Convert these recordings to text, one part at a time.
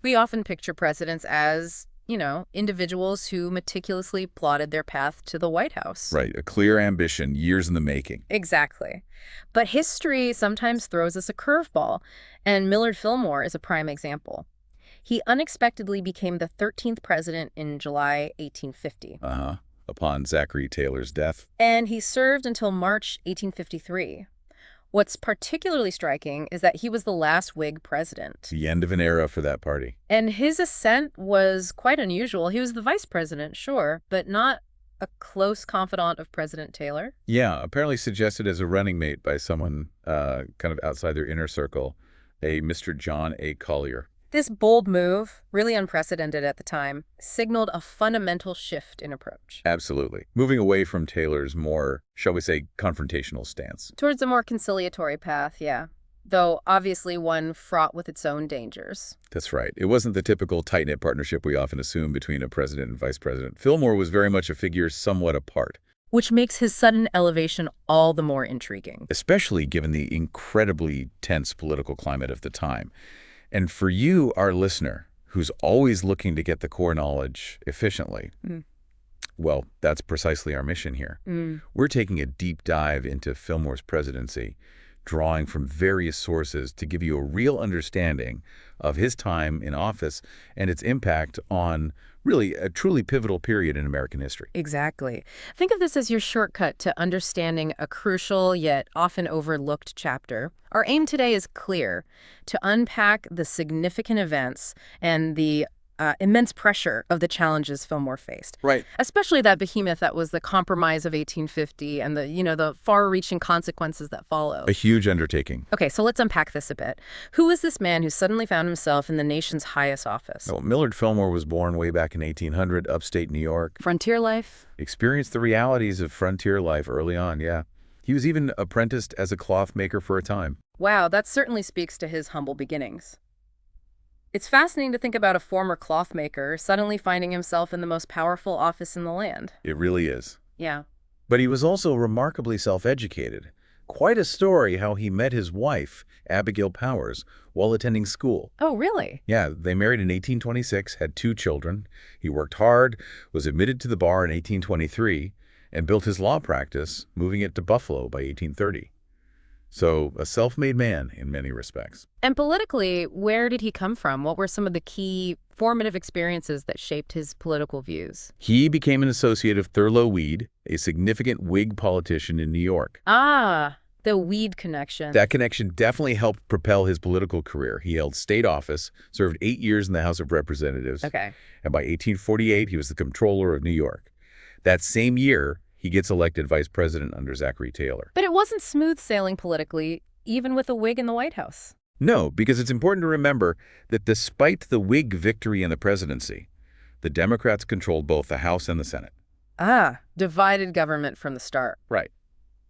We often picture presidents as, individuals who meticulously plotted their path to the White House. Right, a clear ambition, years in the making. Exactly. But history sometimes throws us a curveball, and Millard Fillmore is a prime example. He unexpectedly became the 13th president in July 1850. Uh-huh. Upon Zachary Taylor's death. And he served until March 1853. What's particularly striking is that he was the last Whig president. The end of an era for that party. And his ascent was quite unusual. He was the vice president, sure, but not a close confidant of President Taylor. Yeah, apparently suggested as a running mate by someone kind of outside their inner circle, a Mr. John A. Collier. This bold move, really unprecedented at the time, signaled a fundamental shift in approach. Absolutely. Moving away from Taylor's more, shall we say, confrontational stance. Towards a more conciliatory path, yeah. Though obviously one fraught with its own dangers. That's right. It wasn't the typical tight-knit partnership we often assume between a president and vice president. Fillmore was very much a figure somewhat apart. Which makes his sudden elevation all the more intriguing. Especially given the incredibly tense political climate of the time. And for you, our listener, who's always looking to get the core knowledge efficiently, well, that's precisely our mission here. We're taking a deep dive into Fillmore's presidency, drawing from various sources to give you a real understanding of his time in office and its impact on really a truly pivotal period in American history. Exactly. Think of this as your shortcut to understanding a crucial yet often overlooked chapter. Our aim today is clear: to unpack the significant events and the immense pressure of the challenges Fillmore faced. Right. Especially that behemoth that was the Compromise of 1850 and the far-reaching consequences that followed. A huge undertaking. Okay, so let's unpack this a bit. Who is this man who suddenly found himself in the nation's highest office? Well, Millard Fillmore was born way back in 1800, upstate New York. Frontier life? Experienced the realities of frontier life early on, yeah. He was even apprenticed as a cloth maker for a time. Wow, that certainly speaks to his humble beginnings. It's fascinating to think about a former cloth maker suddenly finding himself in the most powerful office in the land. It really is. Yeah. But he was also remarkably self-educated. Quite a story how he met his wife, Abigail Powers, while attending school. Oh, really? Yeah, they married in 1826, had 2 children. He worked hard, was admitted to the bar in 1823, and built his law practice, moving it to Buffalo by 1830. So, a self-made man in many respects. And politically, where did he come from? What were some of the key formative experiences that shaped his political views? He became an associate of Thurlow Weed, a significant Whig politician in New York. Ah, the Weed connection. That connection definitely helped propel his political career. He held state office, served 8 years in the House of Representatives. Okay. And by 1848, he was the comptroller of New York. That same year, he gets elected vice president under Zachary Taylor. But it wasn't smooth sailing politically, even with a Whig in the White House. No, because it's important to remember that despite the Whig victory in the presidency, the Democrats controlled both the House and the Senate. Ah, divided government from the start. Right.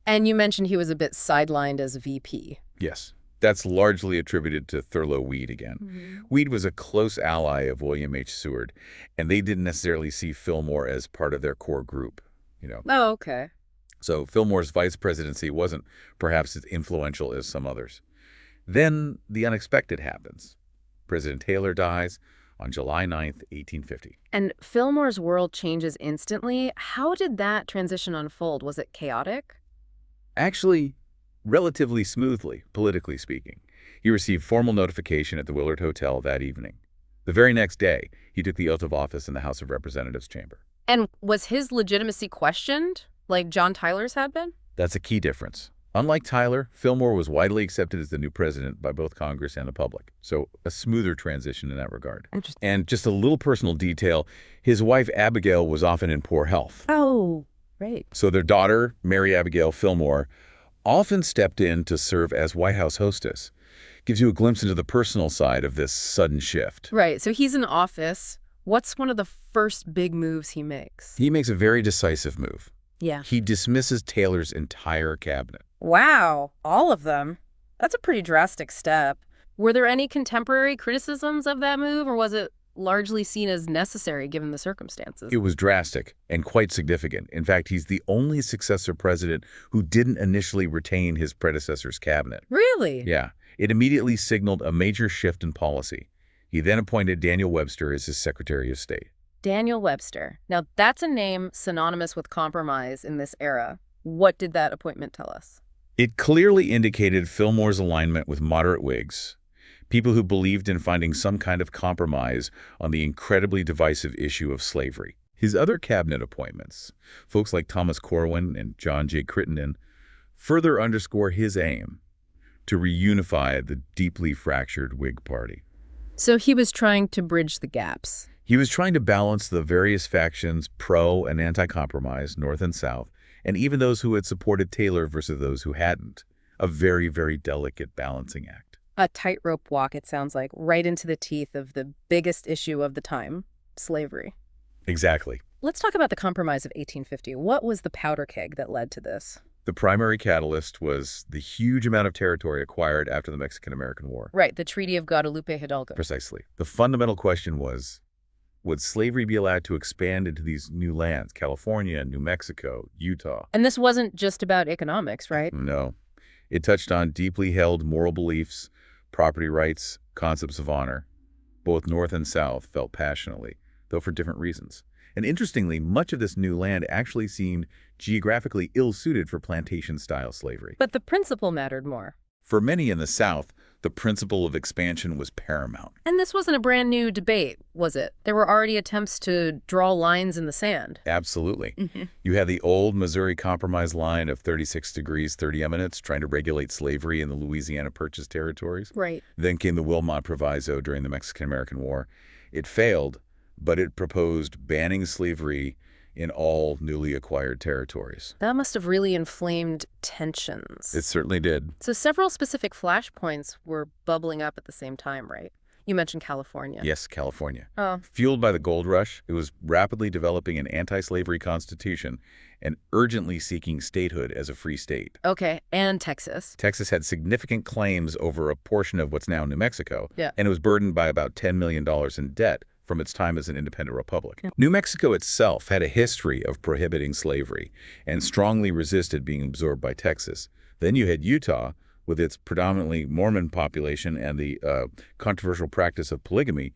And you mentioned he was a bit sidelined as VP. Yes. That's largely attributed to Thurlow Weed again. Weed was a close ally of William H. Seward, and they didn't necessarily see Fillmore as part of their core group. Oh, okay. So Fillmore's vice presidency wasn't perhaps as influential as some others. Then the unexpected happens. President Taylor dies on July 9th, 1850. And Fillmore's world changes instantly. How did that transition unfold? Was it chaotic? Actually, relatively smoothly, politically speaking. He received formal notification at the Willard Hotel that evening. The very next day, he took the oath of office in the House of Representatives chamber. And was his legitimacy questioned, like John Tyler's had been? That's a key difference. Unlike Tyler, Fillmore was widely accepted as the new president by both Congress and the public. So a smoother transition in that regard. Interesting. And just a little personal detail, his wife Abigail was often in poor health. Oh, right. So their daughter, Mary Abigail Fillmore, often stepped in to serve as White House hostess. Gives you a glimpse into the personal side of this sudden shift. Right. So he's in office. What's one of the first big moves he makes? He makes a very decisive move. Yeah. He dismisses Taylor's entire cabinet. Wow. All of them? That's a pretty drastic step. Were there any contemporary criticisms of that move, or was it largely seen as necessary given the circumstances? It was drastic and quite significant. In fact, he's the only successor president who didn't initially retain his predecessor's cabinet. Really? Yeah. It immediately signaled a major shift in policy. He then appointed Daniel Webster as his Secretary of State. Daniel Webster. Now, that's a name synonymous with compromise in this era. What did that appointment tell us? It clearly indicated Fillmore's alignment with moderate Whigs, people who believed in finding some kind of compromise on the incredibly divisive issue of slavery. His other cabinet appointments, folks like Thomas Corwin and John J. Crittenden, further underscore his aim to reunify the deeply fractured Whig Party. So he was trying to bridge the gaps. He was trying to balance the various factions pro- and anti-compromise, North and South, and even those who had supported Taylor versus those who hadn't. A very, very delicate balancing act. A tightrope walk, it sounds like, right into the teeth of the biggest issue of the time, slavery. Exactly. Let's talk about the Compromise of 1850. What was the powder keg that led to this? The primary catalyst was the huge amount of territory acquired after the Mexican-American War. Right, the Treaty of Guadalupe Hidalgo. Precisely. The fundamental question was, would slavery be allowed to expand into these new lands, California, New Mexico, Utah? And this wasn't just about economics, right? No. It touched on deeply held moral beliefs, property rights, concepts of honor. Both North and South felt passionately, though for different reasons. And interestingly, much of this new land actually seemed geographically ill-suited for plantation-style slavery. But the principle mattered more. For many in the South, the principle of expansion was paramount. And this wasn't a brand new debate, was it? There were already attempts to draw lines in the sand. Absolutely. You had the old Missouri Compromise line of 36 degrees, 30 minutes, trying to regulate slavery in the Louisiana Purchase territories. Right. Then came the Wilmot Proviso during the Mexican-American War. It failed, but it proposed banning slavery in all newly acquired territories. That must have really inflamed tensions. It certainly did. So several specific flashpoints were bubbling up at the same time, right? You mentioned California. Yes, California. Oh. Fueled by the gold rush, it was rapidly developing an anti-slavery constitution and urgently seeking statehood as a free state. Okay, and Texas. Texas had significant claims over a portion of what's now New Mexico, Yeah. and it was burdened by about $10 million in debt from its time as an independent republic. New Mexico itself had a history of prohibiting slavery and strongly resisted being absorbed by Texas. Then you had Utah, with its predominantly Mormon population and the controversial practice of polygamy,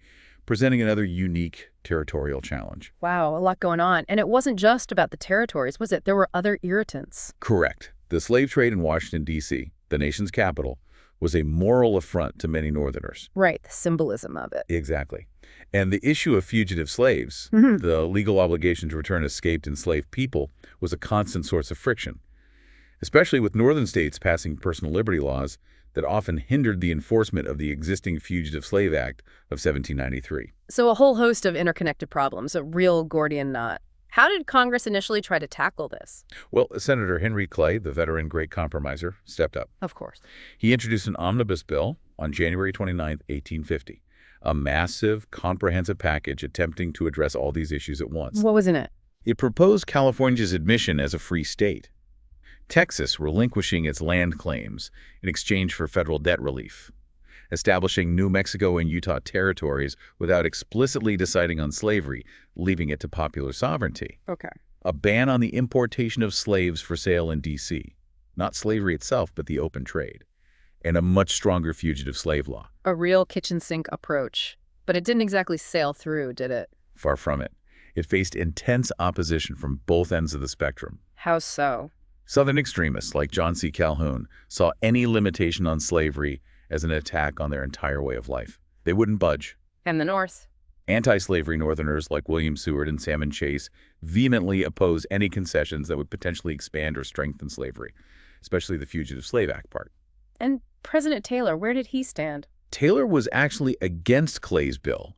presenting another unique territorial challenge. Wow, a lot going on. And it wasn't just about the territories, was it? There were other irritants. Correct. The slave trade in Washington, D.C., the nation's capital, was a moral affront to many Northerners. Right, the symbolism of it. Exactly. And the issue of fugitive slaves, the legal obligation to return escaped enslaved people, was a constant source of friction, especially with northern states passing personal liberty laws that often hindered the enforcement of the existing Fugitive Slave Act of 1793. So a whole host of interconnected problems, a real Gordian knot. How did Congress initially try to tackle this? Well, Senator Henry Clay, the veteran great compromiser, stepped up. Of course. He introduced an omnibus bill on January 29, 1850, a massive, comprehensive package attempting to address all these issues at once. What was in it? It proposed California's admission as a free state, Texas relinquishing its land claims in exchange for federal debt relief, establishing New Mexico and Utah territories without explicitly deciding on slavery, leaving it to popular sovereignty. Okay. A ban on the importation of slaves for sale in D.C., not slavery itself, but the open trade, and a much stronger fugitive slave law. A real kitchen sink approach. But it didn't exactly sail through, did it? Far from it. It faced intense opposition from both ends of the spectrum. How so? Southern extremists like John C. Calhoun saw any limitation on slavery as an attack on their entire way of life. They wouldn't budge. And the North? Anti-slavery Northerners like William Seward and Salmon Chase vehemently opposed any concessions that would potentially expand or strengthen slavery, especially the Fugitive Slave Act part. And President Taylor, where did he stand? Taylor was actually against Clay's bill.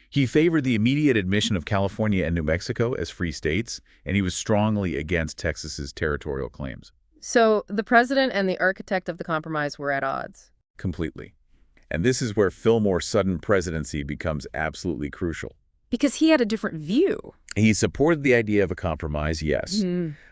He favored the immediate admission of California and New Mexico as free states, and he was strongly against Texas's territorial claims. So the president and the architect of the compromise were at odds. Completely. And this is where Fillmore's sudden presidency becomes absolutely crucial. Because he had a different view. He supported the idea of a compromise, yes,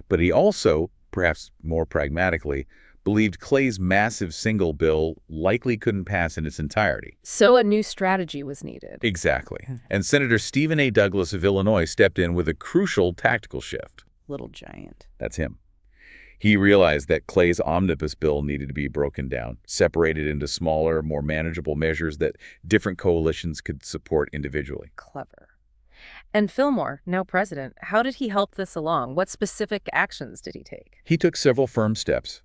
but he also, perhaps more pragmatically, believed Clay's massive single bill likely couldn't pass in its entirety. So a new strategy was needed. Exactly. And Senator Stephen A. Douglas of Illinois stepped in with a crucial tactical shift. Little giant. That's him. He realized that Clay's omnibus bill needed to be broken down, separated into smaller, more manageable measures that different coalitions could support individually. Clever. And Fillmore, now president, how did he help this along? What specific actions did he take? He took several firm steps.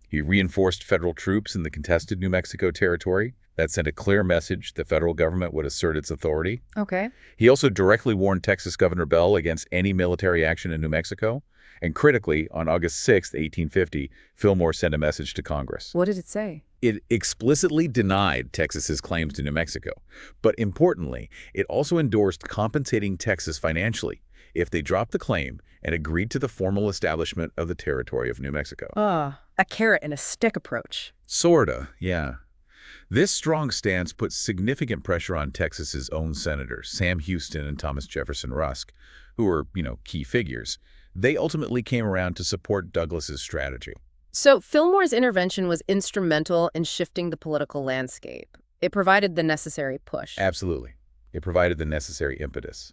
He reinforced federal troops in the contested New Mexico territory. That sent a clear message the federal government would assert its authority. Okay. He also directly warned Texas Governor Bell against any military action in New Mexico. And critically, on August 6, 1850, Fillmore sent a message to Congress. What did it say? It explicitly denied Texas's claims to New Mexico. But importantly, it also endorsed compensating Texas financially if they dropped the claim and agreed to the formal establishment of the territory of New Mexico. A carrot and a stick approach. Sorta, yeah. This strong stance put significant pressure on Texas's own senators, Sam Houston and Thomas Jefferson Rusk, who were, key figures. They ultimately came around to support Douglas's strategy. So Fillmore's intervention was instrumental in shifting the political landscape. It provided the necessary push. Absolutely. It provided the necessary impetus.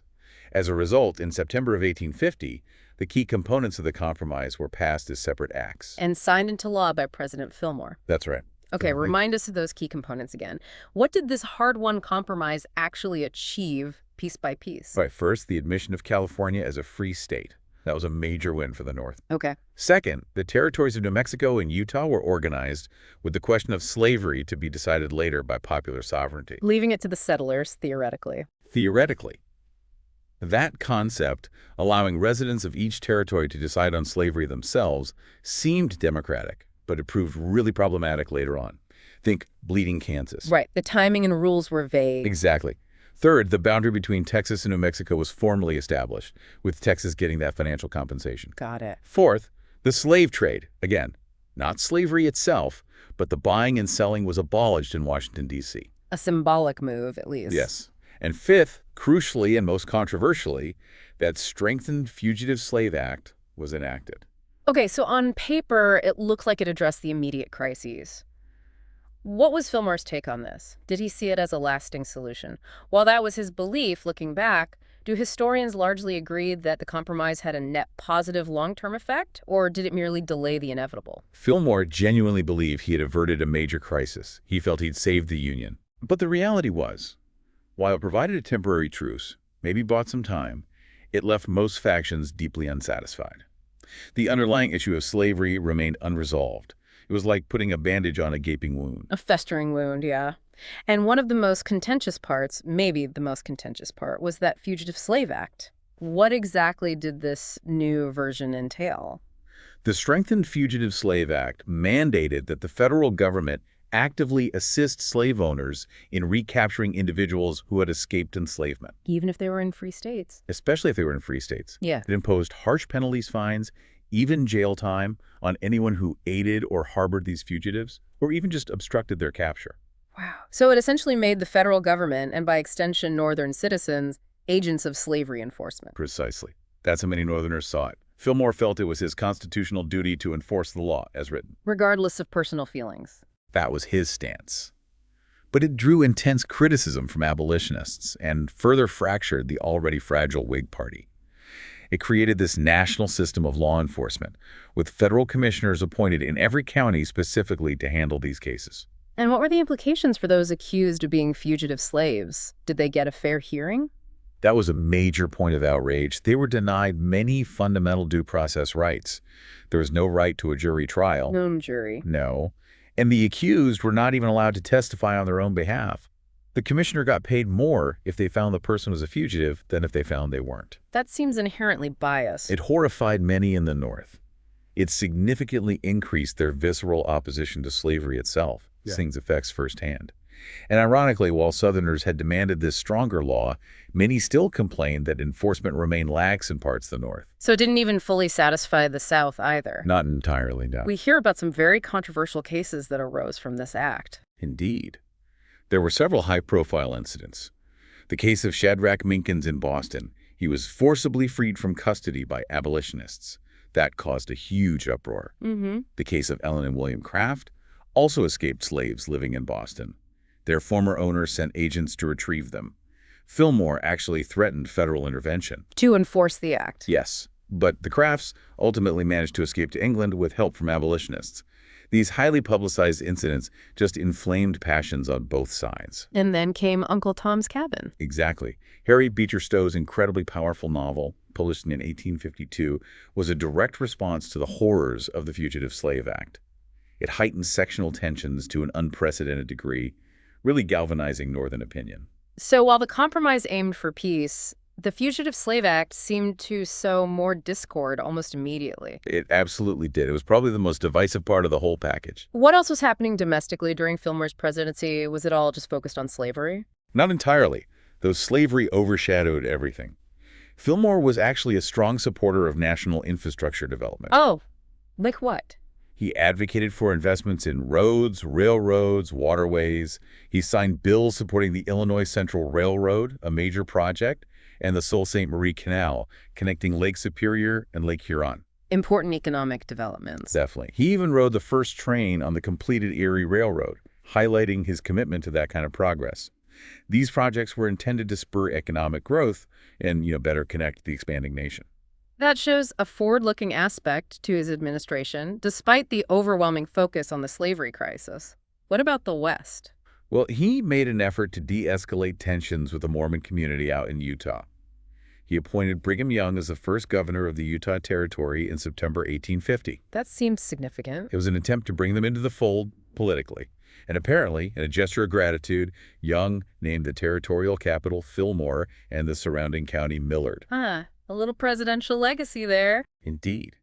As a result, in September of 1850, the key components of the compromise were passed as separate acts. And signed into law by President Fillmore. That's right. Okay, remind us of those key components again. What did this hard-won compromise actually achieve piece by piece? Right. First, the admission of California as a free state. That was a major win for the North. Okay. Second, the territories of New Mexico and Utah were organized with the question of slavery to be decided later by popular sovereignty. Leaving it to the settlers, theoretically. Theoretically. That concept, allowing residents of each territory to decide on slavery themselves, seemed democratic, but it proved really problematic later on. Think Bleeding Kansas. Right. The timing and rules were vague. Exactly. Third, the boundary between Texas and New Mexico was formally established, with Texas getting that financial compensation. Got it. Fourth, the slave trade. Again, not slavery itself, but the buying and selling was abolished in Washington, D.C. A symbolic move, at least. Yes. And fifth, crucially and most controversially, that strengthened Fugitive Slave Act was enacted. Okay, so on paper, it looked like it addressed the immediate crises. What was Fillmore's take on this? Did he see it as a lasting solution? While that was his belief, looking back, do historians largely agree that the compromise had a net positive long-term effect, or did it merely delay the inevitable? Fillmore genuinely believed he had averted a major crisis. He felt he'd saved the Union. But the reality was, while it provided a temporary truce, maybe bought some time, it left most factions deeply unsatisfied. The underlying issue of slavery remained unresolved. It was like putting a bandage on a gaping wound. A festering wound, yeah. And one of the most contentious parts, maybe the most contentious part, was that Fugitive Slave Act. What exactly did this new version entail? The strengthened Fugitive Slave Act mandated that the federal government actively assist slave owners in recapturing individuals who had escaped enslavement. Even if they were in free states. Especially if they were in free states. Yeah. It imposed harsh penalties, fines, even jail time on anyone who aided or harbored these fugitives, or even just obstructed their capture. Wow. So it essentially made the federal government, and by extension Northern citizens, agents of slavery enforcement. Precisely. That's how many Northerners saw it. Fillmore felt it was his constitutional duty to enforce the law as written. Regardless of personal feelings. That was his stance. But it drew intense criticism from abolitionists and further fractured the already fragile Whig Party. It created this national system of law enforcement, with federal commissioners appointed in every county specifically to handle these cases. And what were the implications for those accused of being fugitive slaves? Did they get a fair hearing? That was a major point of outrage. They were denied many fundamental due process rights. There was no right to a jury trial. No jury. No. And the accused were not even allowed to testify on their own behalf. The commissioner got paid more if they found the person was a fugitive than if they found they weren't. That seems inherently biased. It horrified many in the North. It significantly increased their visceral opposition to slavery itself, seeing its effects firsthand. And ironically, while Southerners had demanded this stronger law, many still complained that enforcement remained lax in parts of the North. So it didn't even fully satisfy the South either. Not entirely, no. We hear about some very controversial cases that arose from this act. Indeed. There were several high-profile incidents. The case of Shadrach Minkins in Boston. He was forcibly freed from custody by abolitionists. That caused a huge uproar. The case of Ellen and William Craft also escaped slaves living in Boston. Their former owners sent agents to retrieve them. Fillmore actually threatened federal intervention. To enforce the act. Yes, But the Crafts ultimately managed to escape to England with help from abolitionists. These highly publicized incidents just inflamed passions on both sides. And then came Uncle Tom's Cabin. Exactly. Harry Beecher Stowe's incredibly powerful novel, published in 1852, was a direct response to the horrors of the Fugitive Slave Act. It heightened sectional tensions to an unprecedented degree, really galvanizing Northern opinion. So while the compromise aimed for peace, the Fugitive Slave Act seemed to sow more discord almost immediately. It absolutely did. It was probably the most divisive part of the whole package. What else was happening domestically during Fillmore's presidency? Was it all just focused on slavery? Not entirely, though slavery overshadowed everything. Fillmore was actually a strong supporter of national infrastructure development. Oh, like what? He advocated for investments in roads, railroads, waterways. He signed bills supporting the Illinois Central Railroad, a major project, and the Sault Ste. Marie Canal, connecting Lake Superior and Lake Huron. Important economic developments. Definitely. He even rode the first train on the completed Erie Railroad, highlighting his commitment to that kind of progress. These projects were intended to spur economic growth and, better connect the expanding nation. That shows a forward-looking aspect to his administration, despite the overwhelming focus on the slavery crisis. What about the West? Well, he made an effort to de-escalate tensions with the Mormon community out in Utah. He appointed Brigham Young as the first governor of the Utah Territory in September 1850. That seems significant. It was an attempt to bring them into the fold politically. And apparently, in a gesture of gratitude, Young named the territorial capital Fillmore and the surrounding county Millard. A little presidential legacy there. Indeed.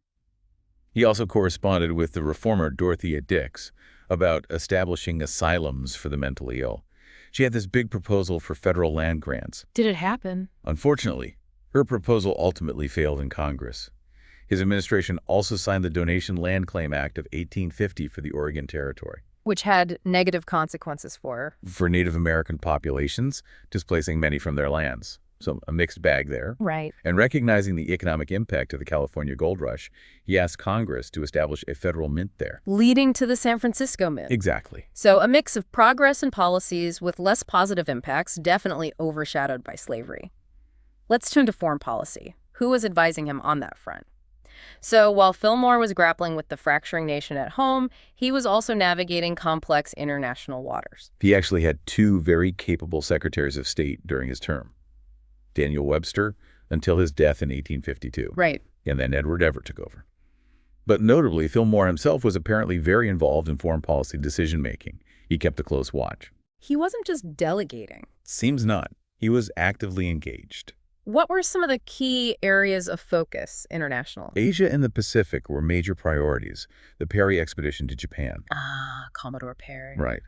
He also corresponded with the reformer Dorothea Dix about establishing asylums for the mentally ill. She had this big proposal for federal land grants. Did it happen? Unfortunately, her proposal ultimately failed in Congress. His administration also signed the Donation Land Claim Act of 1850 for the Oregon Territory. Which had negative consequences for Native American populations, displacing many from their lands. So a mixed bag there. Right. And recognizing the economic impact of the California gold rush, he asked Congress to establish a federal mint there. Leading to the San Francisco Mint. Exactly. So a mix of progress and policies with less positive impacts, definitely overshadowed by slavery. Let's turn to foreign policy. Who was advising him on that front? So while Fillmore was grappling with the fracturing nation at home, he was also navigating complex international waters. He actually had two very capable secretaries of state during his term. Daniel Webster, until his death in 1852. Right. And then Edward Everett took over. But notably, Fillmore himself was apparently very involved in foreign policy decision-making. He kept a close watch. He wasn't just delegating. Seems not. He was actively engaged. What were some of the key areas of focus international? Asia and the Pacific were major priorities. The Perry expedition to Japan. Commodore Perry. Right.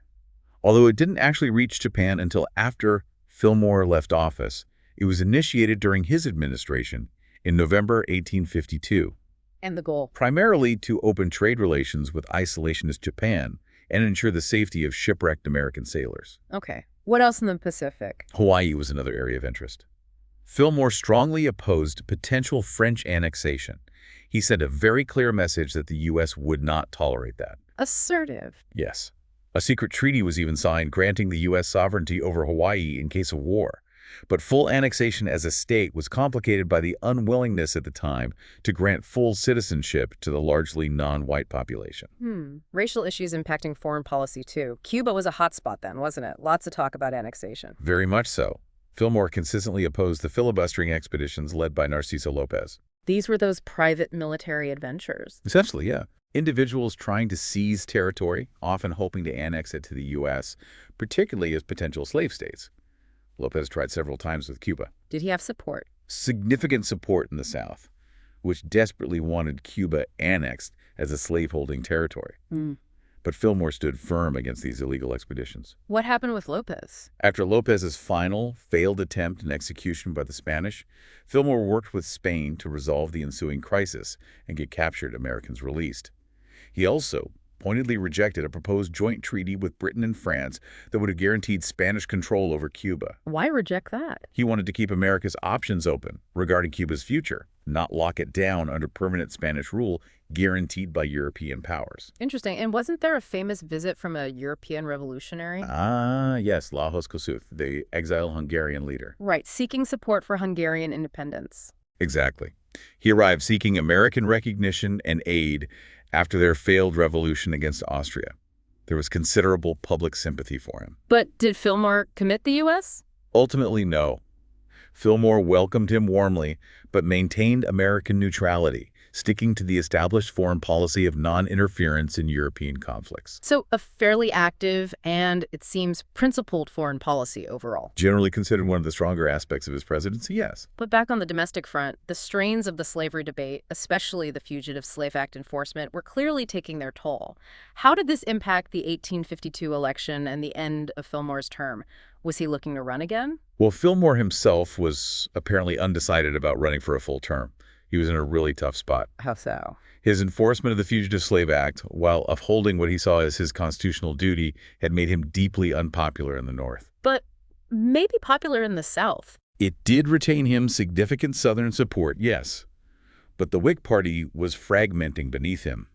Although it didn't actually reach Japan until after Fillmore left office, it was initiated during his administration in November 1852. And the goal? Primarily to open trade relations with isolationist Japan and ensure the safety of shipwrecked American sailors. Okay. What else in the Pacific? Hawaii was another area of interest. Fillmore strongly opposed potential French annexation. He sent a very clear message that the U.S. would not tolerate that. Assertive. Yes. A secret treaty was even signed granting the U.S. sovereignty over Hawaii in case of war. But full annexation as a state was complicated by the unwillingness at the time to grant full citizenship to the largely non-white population. Racial issues impacting foreign policy, too. Cuba was a hotspot then, wasn't it? Lots of talk about annexation. Very much so. Fillmore consistently opposed the filibustering expeditions led by Narciso Lopez. These were those private military adventures. Essentially, yeah. Individuals trying to seize territory, often hoping to annex it to the U.S., particularly as potential slave states. Lopez tried several times with Cuba. Did he have support? Significant support in the South, which desperately wanted Cuba annexed as a slaveholding territory. But Fillmore stood firm against these illegal expeditions. What happened with Lopez? After Lopez's final, failed attempt and execution by the Spanish, Fillmore worked with Spain to resolve the ensuing crisis and get captured Americans released. He also pointedly rejected a proposed joint treaty with Britain and France that would have guaranteed Spanish control over Cuba. Why reject that? He wanted to keep America's options open regarding Cuba's future, not lock it down under permanent Spanish rule guaranteed by European powers. Interesting. And wasn't there a famous visit from a European revolutionary? Yes, Lajos Kossuth, the exiled Hungarian leader. Right, seeking support for Hungarian independence. Exactly. He arrived seeking American recognition and aid after their failed revolution against Austria. There was considerable public sympathy for him. But did Fillmore commit the U.S.? Ultimately, no. Fillmore welcomed him warmly, but maintained American neutrality, sticking to the established foreign policy of non-interference in European conflicts. So a fairly active and, it seems, principled foreign policy overall. Generally considered one of the stronger aspects of his presidency, yes. But back on the domestic front, the strains of the slavery debate, especially the Fugitive Slave Act enforcement, were clearly taking their toll. How did this impact the 1852 election and the end of Fillmore's term? Was he looking to run again? Well, Fillmore himself was apparently undecided about running for a full term. He was in a really tough spot. How so? His enforcement of the Fugitive Slave Act, while upholding what he saw as his constitutional duty, had made him deeply unpopular in the North. But maybe popular in the South. It did retain him significant Southern support, yes, but the Whig Party was fragmenting beneath him.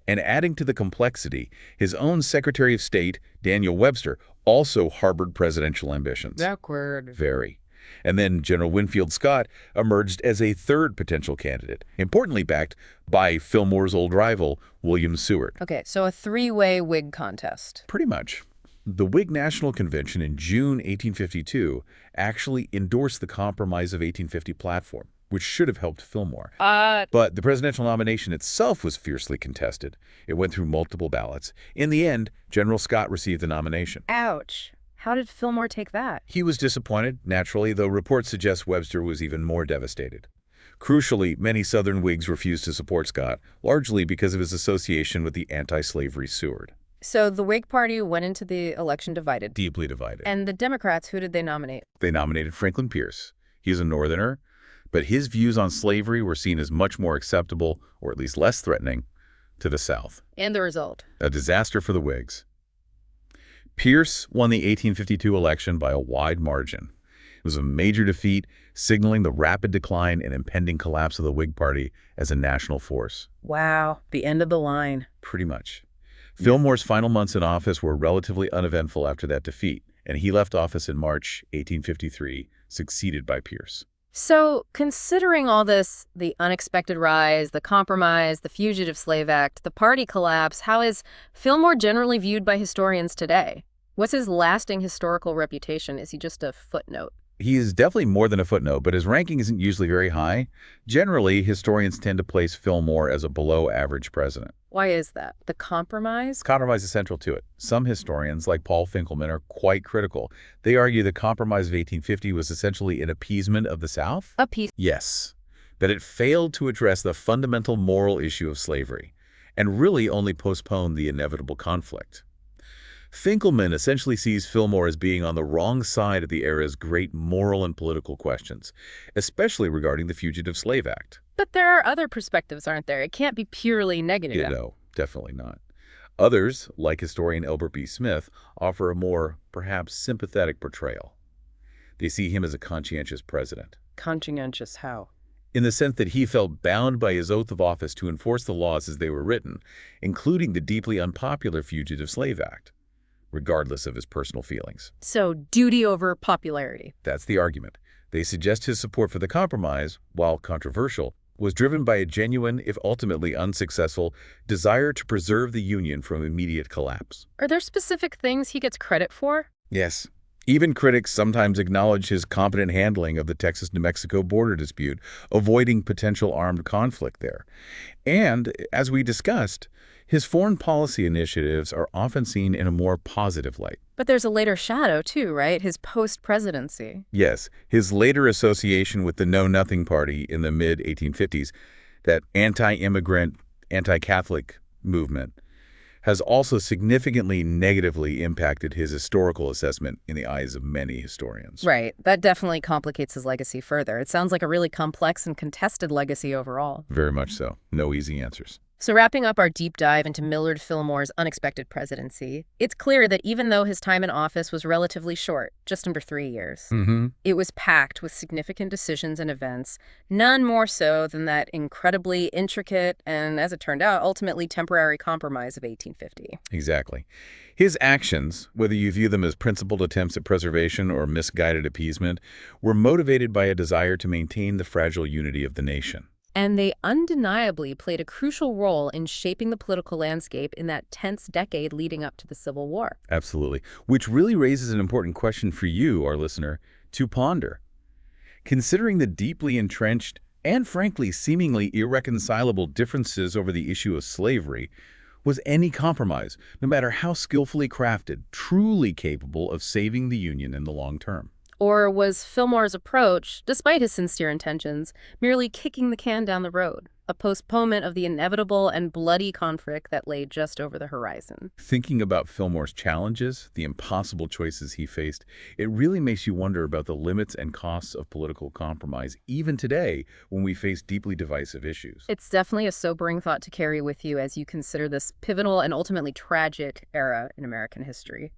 And adding to the complexity, his own Secretary of State, Daniel Webster, also harbored presidential ambitions. Awkward. Very. And then General Winfield Scott emerged as a third potential candidate, importantly backed by Fillmore's old rival, William Seward. Okay, so a three-way Whig contest. Pretty much. The Whig National Convention in June 1852 actually endorsed the Compromise of 1850 platform, which should have helped Fillmore. But the presidential nomination itself was fiercely contested. It went through multiple ballots. In the end, General Scott received the nomination. Ouch. How did Fillmore take that? He was disappointed, naturally, though reports suggest Webster was even more devastated. Crucially, many Southern Whigs refused to support Scott, largely because of his association with the anti-slavery Seward. So the Whig Party went into the election divided. Deeply divided. And the Democrats, who did they nominate? They nominated Franklin Pierce. He's a Northerner, but his views on slavery were seen as much more acceptable, or at least less threatening, to the South. And the result? A disaster for the Whigs. Pierce won the 1852 election by a wide margin. It was a major defeat, signaling the rapid decline and impending collapse of the Whig Party as a national force. Wow, the end of the line. Pretty much. Fillmore's final months in office were relatively uneventful after that defeat, and he left office in March 1853, succeeded by Pierce. So, considering all this, the unexpected rise, the compromise, the Fugitive Slave Act, the party collapse, how is Fillmore generally viewed by historians today? What's his lasting historical reputation? Is he just a footnote? He is definitely more than a footnote, but his ranking isn't usually very high. Generally, historians tend to place Fillmore as a below-average president. Why is that? The compromise? Compromise is central to it. Some historians, like Paul Finkelman, are quite critical. They argue the Compromise of 1850 was essentially an appeasement of the South. Yes, that it failed to address the fundamental moral issue of slavery, and really only postponed the inevitable conflict. Finkelman essentially sees Fillmore as being on the wrong side of the era's great moral and political questions, especially regarding the Fugitive Slave Act. But there are other perspectives, aren't there? It can't be purely negative. No, definitely not. Others, like historian Elbert B. Smith, offer a more, perhaps, sympathetic portrayal. They see him as a conscientious president. Conscientious how? In the sense that he felt bound by his oath of office to enforce the laws as they were written, including the deeply unpopular Fugitive Slave Act, regardless of his personal feelings. So, duty over popularity. That's the argument. They suggest his support for the compromise, while controversial, was driven by a genuine, if ultimately unsuccessful, desire to preserve the Union from immediate collapse. Are there specific things he gets credit for? Yes. Even critics sometimes acknowledge his competent handling of the Texas-New Mexico border dispute, avoiding potential armed conflict there. And, as we discussed, his foreign policy initiatives are often seen in a more positive light. But there's a later shadow, too, right? His post-presidency. Yes, his later association with the Know-Nothing Party in the mid-1850s, that anti-immigrant, anti-Catholic movement, has also significantly negatively impacted his historical assessment in the eyes of many historians. Right. That definitely complicates his legacy further. It sounds like a really complex and contested legacy overall. Very much so. No easy answers. So wrapping up our deep dive into Millard Fillmore's unexpected presidency, it's clear that even though his time in office was relatively short, just under 3 years, Mm-hmm. it was packed with significant decisions and events, none more so than that incredibly intricate and, as it turned out, ultimately temporary compromise of 1850. Exactly. His actions, whether you view them as principled attempts at preservation or misguided appeasement, were motivated by a desire to maintain the fragile unity of the nation. And they undeniably played a crucial role in shaping the political landscape in that tense decade leading up to the Civil War. Absolutely. Which really raises an important question for you, our listener, to ponder. Considering the deeply entrenched and frankly seemingly irreconcilable differences over the issue of slavery, was any compromise, no matter how skillfully crafted, truly capable of saving the Union in the long term? Or was Fillmore's approach, despite his sincere intentions, merely kicking the can down the road, a postponement of the inevitable and bloody conflict that lay just over the horizon? Thinking about Fillmore's challenges, the impossible choices he faced, it really makes you wonder about the limits and costs of political compromise, even today when we face deeply divisive issues. It's definitely a sobering thought to carry with you as you consider this pivotal and ultimately tragic era in American history.